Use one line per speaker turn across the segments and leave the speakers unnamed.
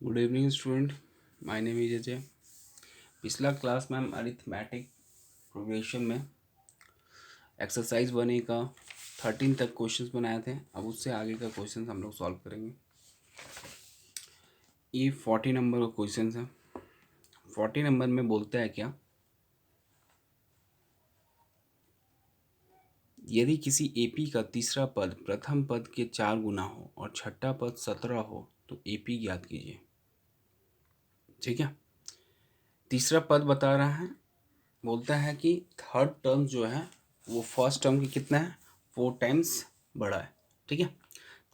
Good evening student, my name is Ajay. पिछला class में हम अरिथमेटिक प्रोग्रेशन में एक्सरसाइज 1A का 13 तक क्वेश्चंस बनाए थे। अब उससे आगे का क्वेश्चंस हम लोग सॉल्व करेंगे। ये 40 नंबर का क्वेश्चन है। 40 नंबर में बोलता है क्या, यदि किसी एपी का तीसरा पद प्रथम पद के 4 गुना हो और छठा पद 17 हो तो एपी ज्ञात कीजिए। ठीक है, तीसरा पद बता रहा है, बोलता है कि थर्ड टर्म जो है वो फर्स्ट टर्म की कितना है, 4 टाइम्स बड़ा है। ठीक है,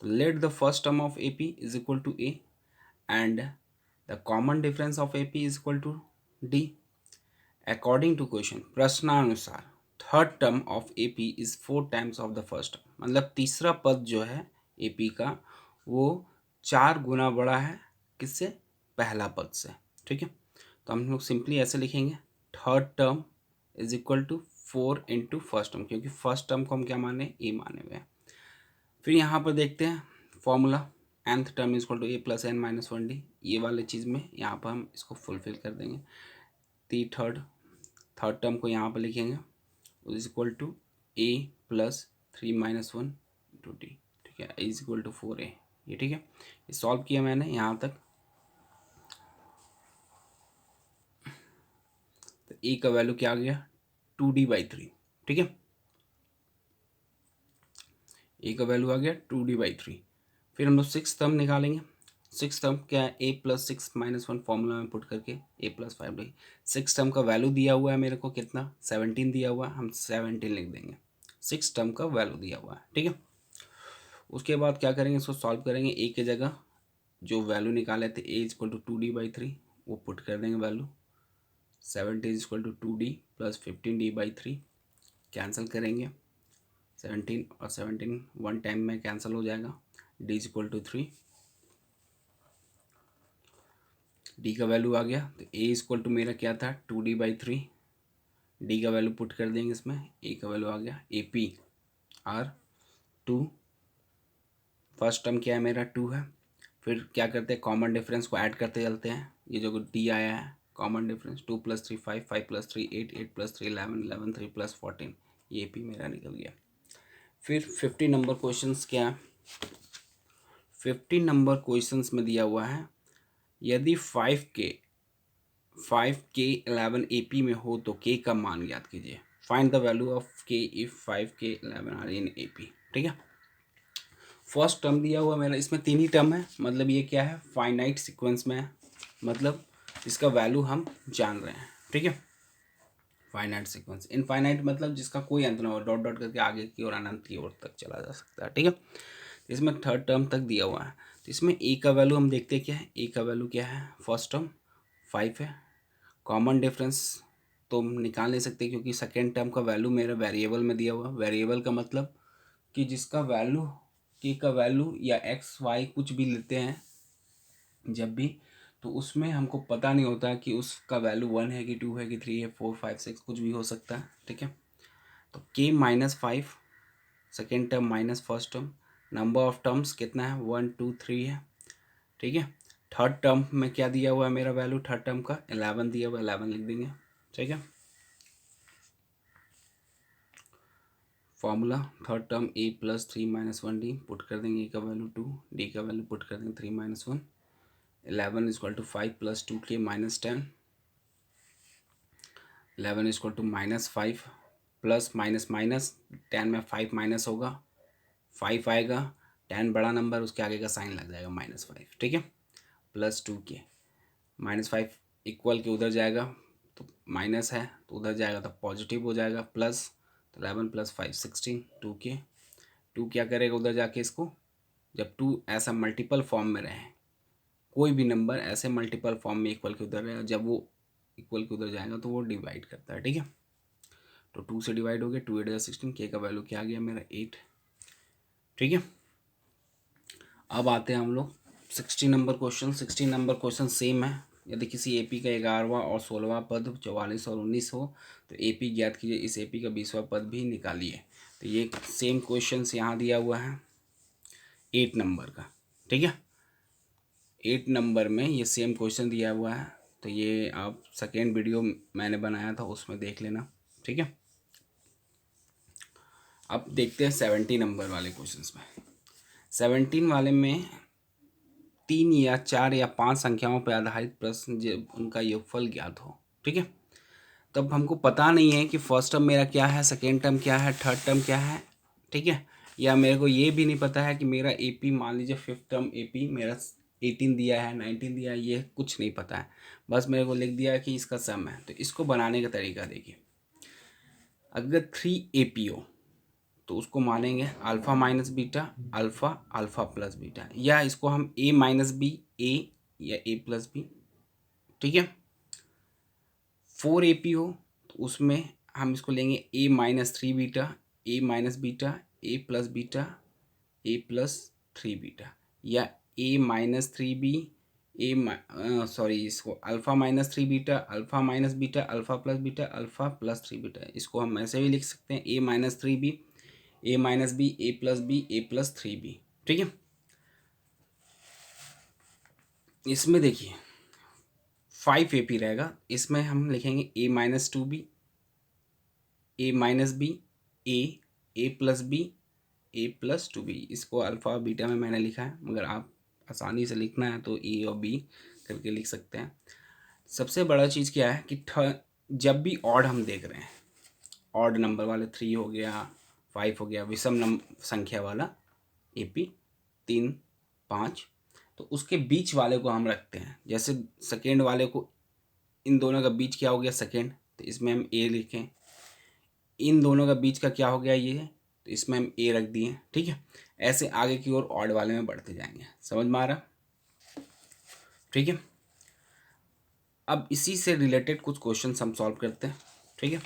तो let the first term of A P is equal to A and the common difference of A P is equal to D. According to question, प्रश्नानुसार third term of A P is 4 times of the first term. मतलब तीसरा पद जो है A P का वो 4 गुना बड़ा है किससे, पहला पद से। ठीक है, तो हम लोग सिंपली ऐसे लिखेंगे, third term is equal to 4 into first term, क्योंकि फर्स्ट टर्म को हम क्या माने, ए माने हुए हैं। फिर यहाँ पर देखते हैं formula, nth term is equal to a plus n minus 1 d. ये वाले चीज़ में यहाँ पर हम इसको फुलफिल कर देंगे। थर्ड टर्म को यहाँ पर लिखेंगे is equal to a plus 3 minus 1 two d. ठीक है, इज इक्वल टू 4a। ये ठीक है, ये सॉल्व किया मैंने यहाँ तक। तो ए का वैल्यू क्या आ गया, 2d/3। ठीक है, ए का वैल्यू आ गया 2d/3। फिर हम लोग 6th टर्म निकालेंगे। 6th टर्म क्या है, ए प्लस 6 माइनस 1 फॉर्मूला में पुट करके ए प्लस 5d। 6th टर्म का वैल्यू दिया हुआ है मेरे को कितना, 17 दिया हुआ है, हम 17 लिख देंगे। 6th टर्म का वैल्यू दिया हुआ है। ठीक है, उसके बाद क्या करेंगे, इसको सॉल्व करेंगे। ए के जगह जो वैल्यू निकाले थे ए इक्वल टू 2d/3 वो पुट कर देंगे value. 17 is equal to 2d plus 15d/3 cancel करेंगे। 17 और 17 वन टाइम में कैंसिल हो जाएगा। d is equal to 3। d का वैल्यू आ गया, तो a इज इक्वल टू मेरा क्या था, 2d/3। d का वैल्यू पुट कर देंगे इसमें। a का वैल्यू आ गया A P R 2। First term क्या है मेरा 2 है। फिर क्या करते हैं, कॉमन डिफरेंस को ऐड करते चलते हैं। ये जो डी आया है कॉमन डिफरेंस, 2 + 3 5, 5 + 3 8, 8 + 3 11, 11 3 + 14, ये पी मेरा निकल गया। फिर 50 नंबर क्वेश्चंस क्या है, 50 नंबर क्वेश्चंस में दिया हुआ है, यदि 5k 11 AP में हो तो k का मान ज्ञात कीजिए। Find the value of k if 5k 11 are in AP। ठीक है, फर्स्ट टर्म दिया हुआ मेरा, इसमें 3 ही टर्म है, मतलब ये क्या है, फाइनाइट सीक्वेंस में है, मतलब इसका वैल्यू हम जान रहे हैं। ठीक है, फाइनाइट सीक्वेंस, इनफाइनाइट मतलब जिसका कोई अंत ना हो, डॉट डॉट करके आगे की ओर अनंत की ओर तक चला जा सकता है। ठीक है, इसमें थर्ड टर्म तक दिया हुआ है। तो इसमें ए का वैल्यू हम देखते हैं क्या है, ए का वैल्यू क्या है, फर्स्ट टर्म 5 है। कॉमन डिफरेंस तो हम निकाल नहीं सकते क्योंकि सेकेंड टर्म का वैल्यू मेरा वेरिएबल में दिया हुआ। वेरिएबल का मतलब कि जिसका वैल्यू के का वैल्यू या एक्स वाई कुछ भी लेते हैं जब भी, तो उसमें हमको पता नहीं होता कि उसका वैल्यू 1 है कि 2 है कि 3 है 4 5 6 कुछ भी हो सकता है। ठीक है, तो k -5 second term minus first term, number of terms कितना है, 1 2 3 है। ठीक है, थर्ड टर्म में क्या दिया हुआ है मेरा वैल्यू, थर्ड टर्म का 11 दिया हुआ है, 11 लिख देंगे। ठीक है, formula third term a + 3 - 1d put कर देंगे, a का वैल्यू 2, d का वैल्यू पुट कर देंगे 3 - 1, 11 = 5 + 2k - 10, 11 = -5 प्लस माइनस माइनस 10 में 5 माइनस होगा, 5 आएगा, 10 बड़ा नंबर, उसके आगे का साइन लग जाएगा -5। ठीक है, प्लस 2k, -5 इक्वल के उधर जाएगा तो माइनस है, तो उधर जाएगा तो पॉजिटिव हो जाएगा, प्लस, तो 11 + 5 16, 2k, 2 क्या करेगा उधर जाके इसको, जब 2 ऐसा मल्टीपल फॉर्म में रहे, कोई भी नंबर ऐसे मल्टीपल फॉर्म में इक्वल के उधर रहेगा, जब वो इक्वल के उधर जाएगा तो वो डिवाइड करता है। ठीक है, तो 2 से डिवाइड हो गया, 2 8 16, के का वैल्यू क्या आ गया मेरा 8। ठीक है, अब आते हैं हम लोग 60 number question. 60 number question same है, यदि किसी एपी का 11वां और 16वां पद 44 और 19 हो तो एपी ज्ञात कीजिए, इस एपी का 20वां पद भी निकालिए। तो ये सेम क्वेश्चन यहाँ दिया हुआ है 8 नंबर का। ठीक है, 8 नंबर में ये सेम क्वेश्चन दिया हुआ है, तो ये आप सेकेंड वीडियो मैंने बनाया था उसमें देख लेना, ठीक है। अब देखते हैं 17 नंबर वाले क्वेश्चंस में। 17 वाले में 3 या 4 या 5 संख्याओं पर आधारित प्रश्न जब उनका योगफल ज्ञात हो, ठीक है। तब हमको पता नहीं है कि फर्स्ट टर्म मेरा क्या है, सेकेंड टर्म क्या है, थर्ड टर्म क्या है, ठीक है। या मेरे को ये भी नहीं पता है कि मेरा एपी, मान लीजिए फिफ्थ टर्म एपी मेरा 18 दिया है, 19 दिया है, ये कुछ नहीं पता है। बस मेरे को लिख दिया है कि इसका सम है। तो इसको बनाने का तरीका देखिए। अगर 3 एपी हो तो उसको मानेंगे alpha minus beta, alpha alpha plus beta, या इसको हम ए माइनस बी ए या ए प्लस बी, ठीक है। 4 एपी हो तो उसमें हम इसको लेंगे ए माइनस थ्री बीटा, ए माइनस बीटा, ए प्लस बीटा, ए प्लस थ्री बीटा, या ए माइनस थ्री बी, इसको alpha minus three beta, alpha minus beta, alpha plus beta, alpha plus three beta. इसको हम ऐसे भी लिख सकते हैं ए minus three B, A minus b, a plus B, a plus three B, ठीक है। इसमें देखिए 5 एपी रहेगा, इसमें हम लिखेंगे ए minus to be, A minus b, a plus B, a plus to be. इसको अल्फ़ा बीटा में मैंने लिखा है, मगर आप आसानी से लिखना है तो ए और बी करके लिख सकते हैं। सबसे बड़ा चीज़ क्या है कि जब भी ऑड हम देख रहे हैं, ऑड नंबर वाले 3 हो गया, 5 हो गया, विषम संख्या वाला एपी 3 5, तो उसके बीच वाले को हम रखते हैं। जैसे सेकेंड वाले को, इन दोनों का बीच क्या हो गया सेकेंड, तो इसमें हम ए लिखें। इन दोनों का बीच का क्या हो गया ये, तो इसमें हम ए रख दिए, ठीक है। ऐसे आगे की ओर ऑड वाले में बढ़ते जाएंगे। समझ में आ रहा, ठीक है। अब इसी से रिलेटेड कुछ क्वेश्चन हम सॉल्व करते हैं, ठीक है।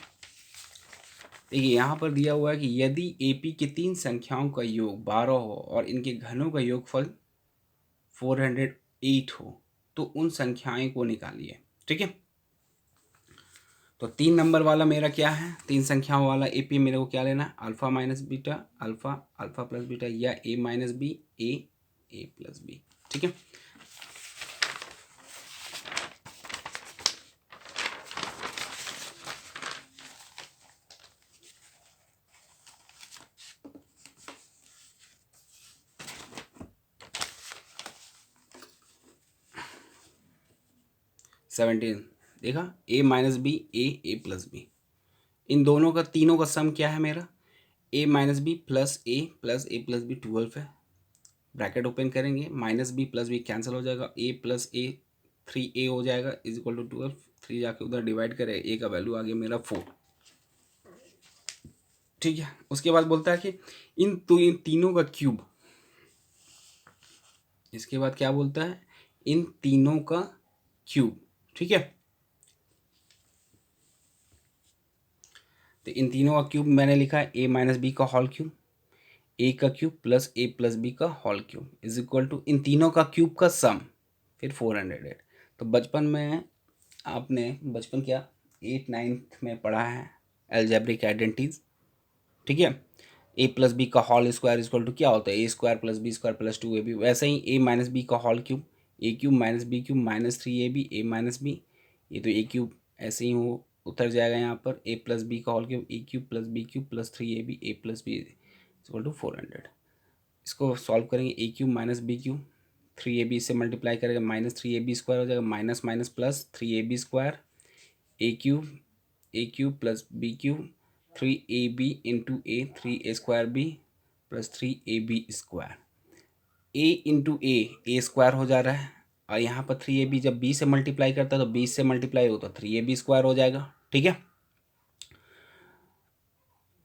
देखिए यहाँ पर दिया हुआ है कि यदि एपी की 3 संख्याओं का योग 12 हो और इनके घनों का योगफल 408 हो तो उन संख्याएं को निकालिए, ठीक है। तो 3 नंबर वाला मेरा क्या है, 3 संख्याओं वाला एपी मेरे को क्या लेना है, alpha minus beta, alpha alpha plus beta, या a minus b, a plus b, ठीक है। सेवनटीन देखा, a minus b, a plus b, इन दोनों का, तीनों का सम क्या है मेरा, a minus b plus a plus b 12 है। ब्रैकेट ओपन करेंगे, minus b plus b cancel हो जाएगा, ए प्लस ए 3a हो जाएगा इज इक्वल टू 12। 3 जाके उधर डिवाइड करें, ए का वैल्यू आ गया मेरा 4, ठीक है। उसके बाद बोलता है कि इन तीनों का क्यूब, इसके बाद क्या बोलता है, इन तीनों का क्यूब, ठीक है। तो इन तीनों का क्यूब मैंने लिखा है ए माइनस बी का होल क्यूब, ए का cube plus a plus b का whole cube is equal to इन तीनों का क्यूब का सम, फिर 408। तो बचपन में आपने, बचपन क्या 8th 9th में पढ़ा है एल्जेब्रिक आइडेंटिटीज, ठीक है। ए प्लस बी का होल स्क्वायर इक्वल टू क्या होता है, a square plus b square plus 2ab। वैसे ही ए माइनस बी का whole cube, a cube minus b cube minus 3ab, a minus b, ये तो ए क्यूब ऐसे ही हो उतर जाएगा यहाँ पर, ए प्लस बी का whole cube, a cube plus b cube plus 3ab, a plus b equal to 400। इसको सॉल्व करेंगे, a cube minus b cube, 3ab से मल्टीप्लाई करेगा माइनस 3ab स्क्वायर हो जाएगा, minus minus plus 3ab square, a cube plus b cube 3ab into a, 3a square b plus 3ab square, a into a square हो जा रहा है, और यहाँ पर 3ab जब b से मल्टीप्लाई करता है तो 20 से मल्टीप्लाई हो तो 3ab स्क्वायर हो जाएगा, ठीक है।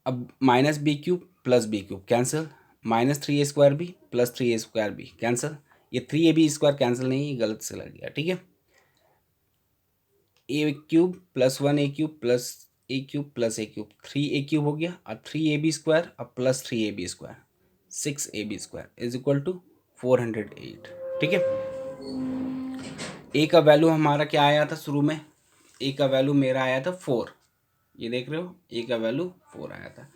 अब minus b cube plus b cube cancel, minus 3a square b plus 3a square b cancel, ये 3ab स्क्वायर कैंसिल नहीं, ये गलत से लग गया, ठीक है। A cube plus 1a cube plus a cube plus a cube 3a cube हो गया, और 3ab स्क्वायर और plus 3ab square 6ab square is equal to 408, ठीक है। ए का वैल्यू हमारा क्या आया था शुरू में, ए का वैल्यू मेरा आया था 4, ये देख रहे हो, ए का वैल्यू 4 आया था।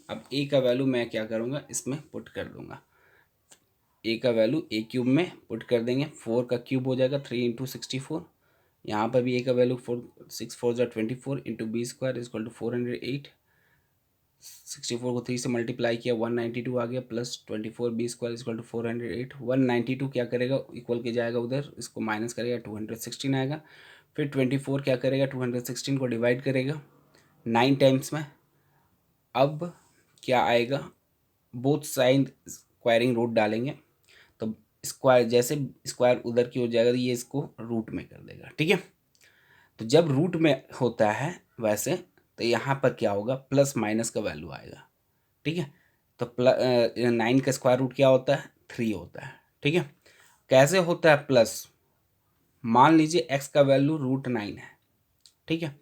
अब ए का वैल्यू मैं क्या करूँगा, इसमें पुट कर दूँगा। ए का वैल्यू ए क्यूब में पुट कर देंगे, 4 का क्यूब हो जाएगा 3 इंटू 64। यहाँ पर भी ए का value 4 × 24 into b square is equal to 408। 64 को 3 से मल्टीप्लाई किया 192 आ गया, plus 24 b square is equal to 408। 192 क्या करेगा, इक्वल के जाएगा उधर, इसको माइनस करेगा 216 आएगा। फिर 24 क्या करेगा, 216 को डिवाइड करेगा 9 टाइम्स में। अब क्या आएगा, बोथ साइड स्क्वायरिंग रूट डालेंगे, तो स्क्वायर जैसे स्क्वायर उधर की हो जाएगा तो ये इसको रूट में कर देगा, ठीक है। तो जब रूट में होता है वैसे, तो यहाँ पर क्या होगा, प्लस माइनस का वैल्यू आएगा, ठीक है। तो 9 का स्क्वायर रूट क्या होता है, 3 होता है, ठीक है। कैसे होता है प्लस, मान लीजिए x का वैल्यू √9 है, ठीक है।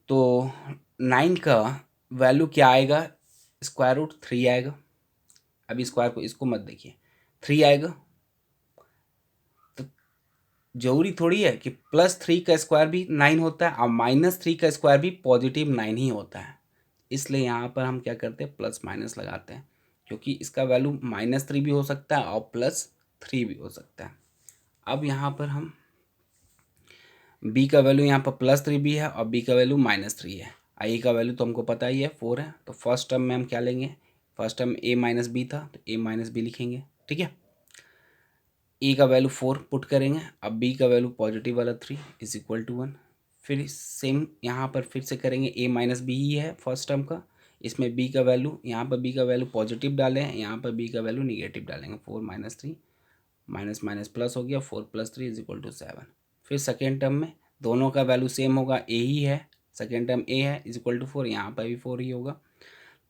तो 9 का वैल्यू क्या आएगा, √3 आएगा। अभी स्क्वायर को इसको मत देखिए, 3 आएगा। तो जरूरी थोड़ी है कि +3 का स्क्वायर भी 9 होता है और -3 का स्क्वायर भी +9 ही होता है। इसलिए यहाँ पर हम क्या करते हैं, प्लस माइनस लगाते हैं, क्योंकि इसका वैल्यू -3 भी हो सकता है और +3 भी हो सकता है। अब यहाँ पर हम b का वैल्यू, यहाँ पर +3 भी है और b का वैल्यू -3 है। a का वैल्यू तो हमको पता ही है 4 है। तो फर्स्ट टर्म में हम क्या लेंगे, फर्स्ट टर्म a - b था तो a - b लिखेंगे, ठीक है। a का वैल्यू 4 पुट करेंगे, अब b का वैल्यू पॉजिटिव वाला 3 इज इक्वल टू 1। फिर सेम यहाँ पर फिर से करेंगे, a - b ही है फर्स्ट टर्म का, इसमें b का वैल्यू, यहाँ पर b का वैल्यू पॉजिटिव डाले हैं, यहाँ पर b का वैल्यू निगेटिव डालेंगे। 4 - 3 माइनस माइनस प्लस हो गया, 4 + 3 इज इक्वल टू 7। फिर सेकेंड टर्म में दोनों का वैल्यू सेम होगा, a ही है, सेकेंड टर्म a है इज इक्वल टू 4, यहाँ पर भी 4 ही होगा।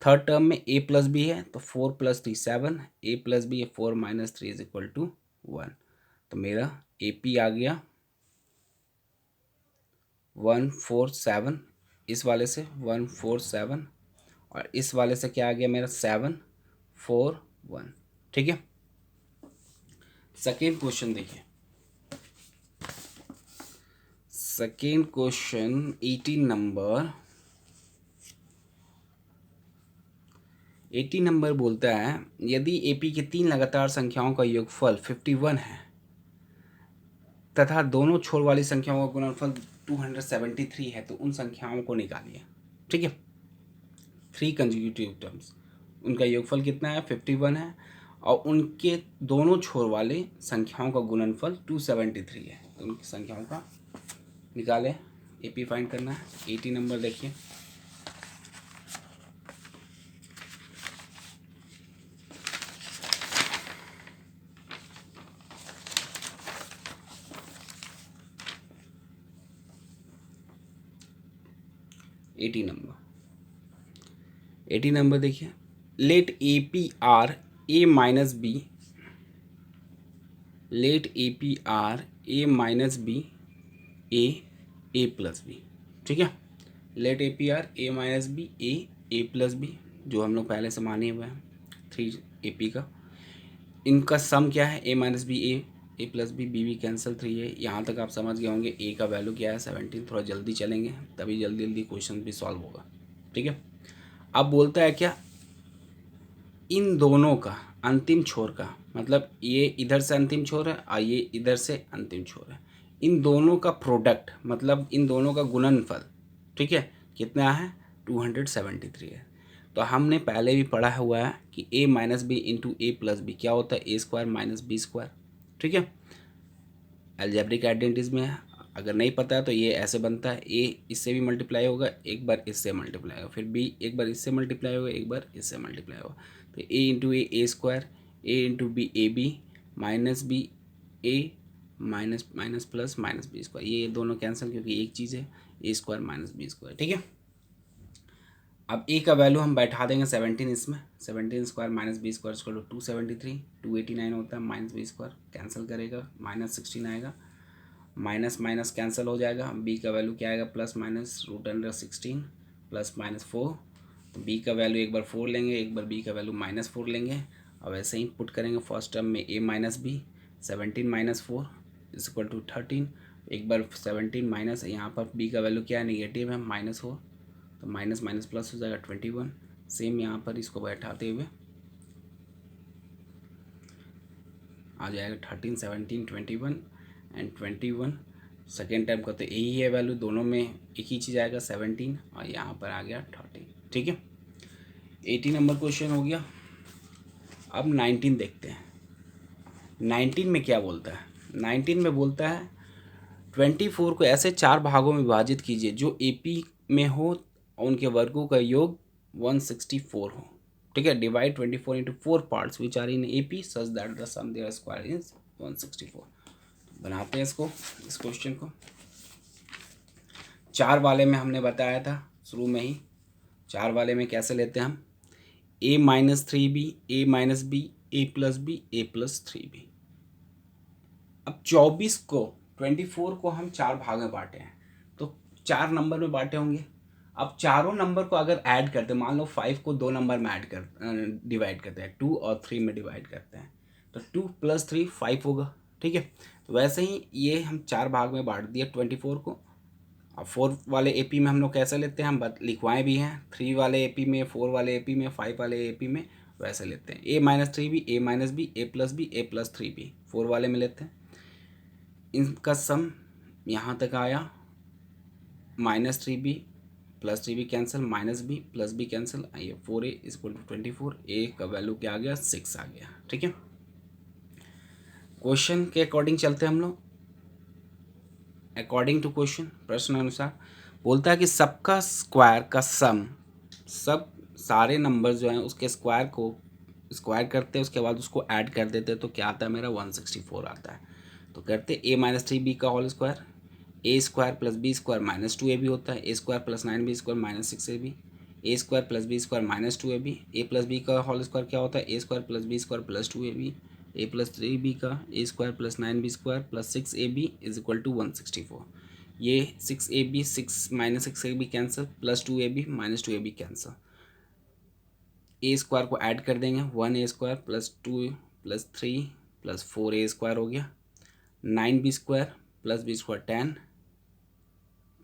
थर्ड टर्म में a + b है तो 4 + 3 7, a + b है 4 - 3 इज इक्वल टू 1। तो मेरा AP आ गया 147, इस वाले से 147 और इस वाले से क्या आ गया मेरा 741, ठीक है। सेकेंड क्वेश्चन देखिए, सेकेंड क्वेश्चन 18 नंबर बोलता है, यदि AP की 3 लगातार संख्याओं का योगफल 51 है तथा दोनों छोर वाली संख्याओं का गुणनफल 273 है तो उन संख्याओं को निकालिए, ठीक है। 3 कंसेक्यूटिव टर्म्स, उनका योगफल कितना है, 51 है और उनके दोनों छोर वाले संख्याओं का गुणनफल 273 है, तो उनकी संख्याओं का निकालें। AP फाइंड करना है। 80 नंबर देखिए, एटी नंबर देखिए, let AP are A - B, let AP are A - B A + B, ठीक है। Let AP are A - B A + B, जो हम लोग पहले से माने हुए हैं 3 AP का। इनका सम क्या है, A - B A + B, B cancel 3 है। यहाँ तक आप समझ गए होंगे। A का वैल्यू क्या है 17। थोड़ा जल्दी चलेंगे तभी जल्दी जल्दी क्वेश्चन भी सॉल्व होगा, ठीक है। अब बोलता है क्या, इन दोनों का अंतिम छोर का, मतलब ये इधर से अंतिम छोर है और ये इधर से अंतिम छोर है, इन दोनों का प्रोडक्ट मतलब इन दोनों का गुणनफल, ठीक है, कितना है 273 है। तो हमने पहले भी पढ़ा हुआ है कि A - B into A + B क्या होता है, A² - B², ठीक है। अलजेब्रिक आइडेंटिटीज में है, अगर नहीं पता है तो ये ऐसे बनता है, A इससे भी मल्टीप्लाई होगा, एक बार इससे मल्टीप्लाई होगा, फिर B एक बार इससे मल्टीप्लाई होगा, एक बार इससे मल्टीप्लाई होगा। तो A into A A², A into B AB -B A minus minus plus -B², ये दोनों कैंसिल क्योंकि एक चीज़ है, A² - B², ठीक है। अब A का वैल्यू हम बैठा देंगे 17 इसमें, 17² - B² 273, 289 होता है, -B² कैंसिल करेगा -16 आएगा, माइनस माइनस कैंसिल हो जाएगा। B का वैल्यू क्या आएगा, +- √16 +- 4। तो B का वैल्यू एक बार 4 लेंगे, एक बार B का वैल्यू -4 लेंगे और ऐसे ही पुट करेंगे फर्स्ट टर्म में A - B 17 - 4 is equal to 13। एक बार 17 माइनस, यहाँ पर B का वैल्यू क्या है, निगेटिव है -4, तो माइनस माइनस प्लस हो जाएगा 21। सेम यहाँ पर इसको बैठाते हुए आ जाएगा 13, 17, 21 एंड 21। सेकेंड टर्म का तो यही है वैल्यू, दोनों में एक ही चीज़ आएगा 17 और यहाँ पर आ गया 13। ठीक है, 80 नंबर क्वेश्चन हो गया। अब 19 देखते हैं। 19 में क्या बोलता है? 19 में बोलता है 24 को ऐसे 4 भागों में विभाजित कीजिए जो एपी में हो और उनके वर्गों का योग 164 हो। ठीक है, divide 24 into 4 parts which are in AP such that the sum their square is 164। बनाते हैं इसको, इस क्वेश्चन को। 4 वाले में हमने बताया था शुरू में ही, 4 वाले में कैसे लेते हैं हम? a minus 3b, a minus b, a plus b, a plus 3b। अब 24 को 24 को हम 4 भाग में बांटे हैं, तो 4 नंबर में बांटे होंगे। अब चारों नंबर को अगर ऐड करते हैं, मान लो 5 को 2 नंबर में ऐड कर डिवाइड करते हैं, 2 और 3 में डिवाइड करते हैं, तो 2 + 3 5 होगा। ठीक है, तो वैसे ही ये हम 4 भाग में बांट दिया 24 को। अब 4 वाले एपी में हम लोग कैसे लेते हैं, हम लिखवाएं भी हैं, 3 वाले एपी में, 4 वाले एपी में, 5 वाले एपी में वैसे लेते हैं। a minus 3b, a minus b, a plus b, a plus 3b 4 वाले में लेते हैं। इनका सम यहाँ तक आया -3b plus 3b cancel, minus b plus b cancel, आइए 4a इक्वल टू 24। a का वैल्यू क्या आ गया? 6 आ गया। ठीक है, क्वेश्चन के अकॉर्डिंग चलते हैं हम लोग। अकॉर्डिंग टू क्वेश्चन, प्रश्न अनुसार बोलता है कि सबका स्क्वायर का सम, सब सारे नंबर जो हैं उसके स्क्वायर को स्क्वायर करते हैं, उसके बाद उसको ऐड कर देते हैं, तो क्या आता है मेरा? 164 आता है। तो करते a माइनस 3b का whole square, a square plus b square minus 2ab होता है, a square plus 9b square minus 6ab, a square plus b square minus 2ab, a plus b का होल स्क्वायर क्या होता है? a square plus b square plus 2ab, a plus 3b का a square plus 9b square plus 6ab is equal to 164। ये 6ab 6 minus 6ab cancel, plus 2ab minus 2ab cancel, a square को add कर देंगे, 1a square plus 2 plus 3 plus 4a square हो गया, 9b square plus b square 10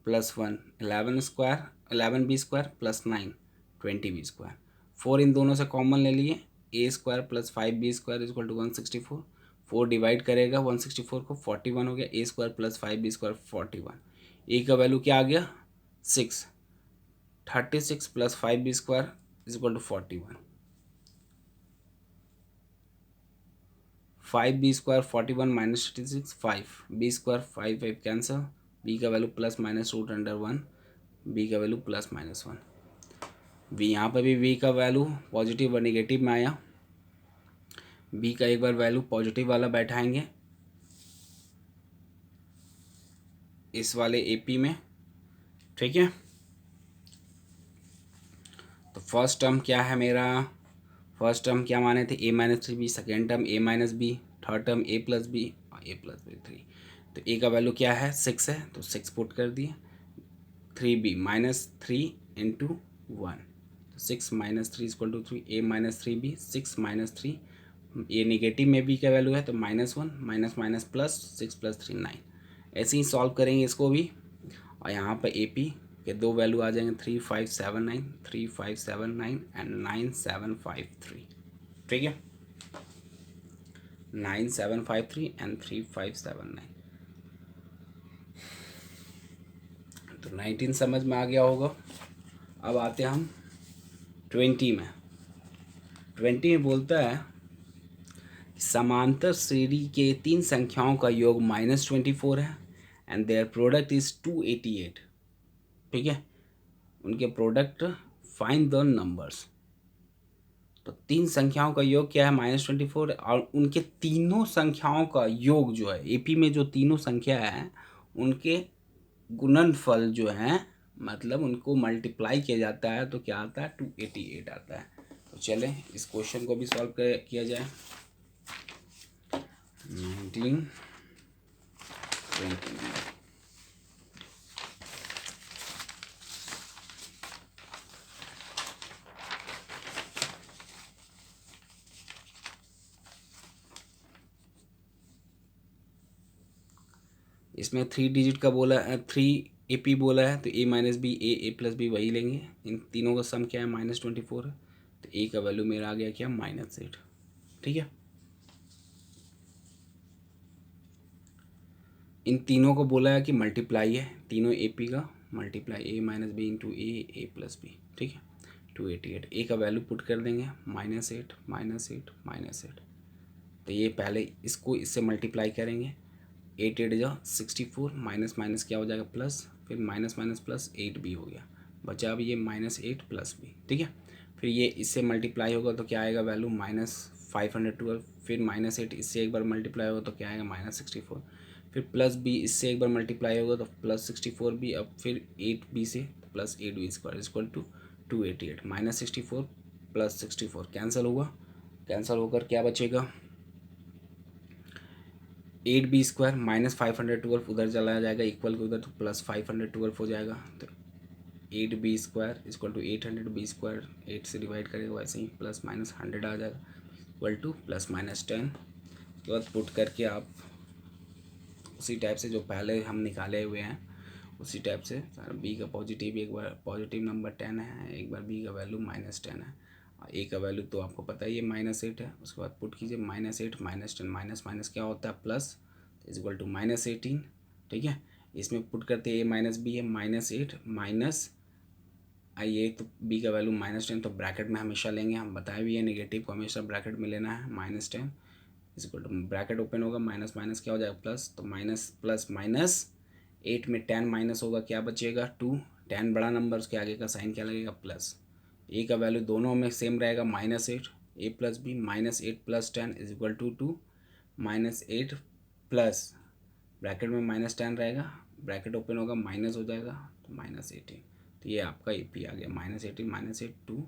plus 1 11 square, 11b square plus 9 20b square. 4 इन दोनों से common ले लिए, a square plus 5b square equal to 164। 4 divide करेगा 164 को, 41 हो गया। a square plus 5b square 41। a का वैल्यू क्या आ गया? 6। 36 plus 5b square equal to 41। 5b square 41 minus 36 5, b square 5 cancel, b का value plus minus root under 1, b का वैल्यू प्लस माइनस 1। v यहाँ पर भी v का वैल्यू पॉजिटिव और निगेटिव में आया, b का एक बार वैल्यू पॉजिटिव वाला बैठाएंगे इस वाले एपी में। ठीक है, तो फर्स्ट टर्म क्या है मेरा? फर्स्ट टर्म क्या माने थे? a minus 3b, second term a minus b, third term a plus b और a प्लस बी 3। तो a का वैल्यू क्या है? 6 है, तो 6 पुट कर दिए। 3b माइनस 3 इंटू 1, तो 6 minus 3 equal to 3, a minus 3b, 6 minus 3, ये निगेटिव में b का वैल्यू है तो -1 माइनस माइनस प्लस 6 प्लस 3 9। ऐसे ही सॉल्व करेंगे इसको भी, और यहाँ पर ए पी के दो वैल्यू आ जाएंगे 3579, 3579 एंड 9753। ठीक है, 9753 एंड 3579। तो 19 समझ में आ गया होगा। अब आते हैं हम 20 में। 20 में बोलता है समांतर श्रेणी के 3 संख्याओं का योग -24 है एंड देयर प्रोडक्ट इज 288। ठीक है, उनके प्रोडक्ट फाइंड द नंबर्स। तो 3 संख्याओं का योग क्या है? -24, और उनके तीनों संख्याओं का योग जो है, एपी में जो तीनों संख्या है उनके गुणनफल जो है, मतलब उनको मल्टीप्लाई किया जाता है तो क्या आता है? 288 आता है। तो चलें इस क्वेश्चन को भी सॉल्व किया जाए। 19 20 इसमें 3 डिजिट का बोला है, 3 AP बोला है, तो a minus b, a plus b वही लेंगे। इन तीनों का सम क्या है? -24 है, तो a का वैल्यू मेरा आ गया क्या? -8। ठीक है, इन तीनों को बोला है कि मल्टीप्लाई है, तीनों ए पी का मल्टीप्लाई, ए माइनस बी इंटू ए प्लस बी, ठीक है। 288 ए का वैल्यू पुट कर देंगे, -8 -8 तो ये पहले इसको इससे मल्टीप्लाई करेंगे, 8 8 जा 64, माइनस माइनस क्या हो जाएगा प्लस, फिर माइनस माइनस प्लस 8 भी हो गया, बचा अब ये -8 प्लस बी, ठीक है। फिर ये इससे मल्टीप्लाई होगा तो क्या आएगा वैल्यू -512, फिर -8 इससे एक बार मल्टीप्लाई होगा तो क्या आएगा -64, फिर प्लस बी इससे एक बार मल्टीप्लाई होगा तो +64 बी, अब फिर 8 बी से +8 b² इक्वल टू 288, -64 +64 कैंसिल होगा, कैंसिल होकर क्या बचेगा 8b² -512 उधर चला जाएगा इक्वल के उधर, तो +512 हो जाएगा, तो 8b² इक्वल टू 800b², 8 से डिवाइड करेगा वैसे ही प्लस माइनस 100 आ जाएगा इक्वल टू +-10। उसके बाद पुट करके आप उसी टाइप से जो पहले हम निकाले हुए हैं उसी टाइप से बी का पॉजिटिव, एक बार पॉजिटिव नंबर 10 है, एक बार बी का वैल्यू -10 है, ए का वैल्यू तो आपको पता ही है -8 है। उसके बाद पुट कीजिए -8 -10, माइनस माइनस क्या होता है प्लस, इक्वल टू -18, ठीक है। इसमें पुट करते ए माइनस बी है, -8 माइनस ये तो बी का वैल्यू -10, तो ब्रैकेट में हमेशा लेंगे, हम बताए भी है नेगेटिव को हमेशा ब्रैकेट में लेना है, -10 इक्वल टू ब्रैकेट ओपन होगा, माइनस माइनस क्या हो जाएगा प्लस, तो माइनस प्लस -8 में 10 माइनस होगा, क्या बचेगा 2, 10 बड़ा नंबर, उसके आगे का साइन क्या लगेगा प्लस, ए का वैल्यू दोनों में सेम रहेगा -8, a plus b -8 + 10 is equal to 2, -8 plus bracket में -10 रहेगा, ब्रैकेट ओपन होगा माइनस हो जाएगा तो -18, तो ये आपका ए पी आ गया -18 -8 2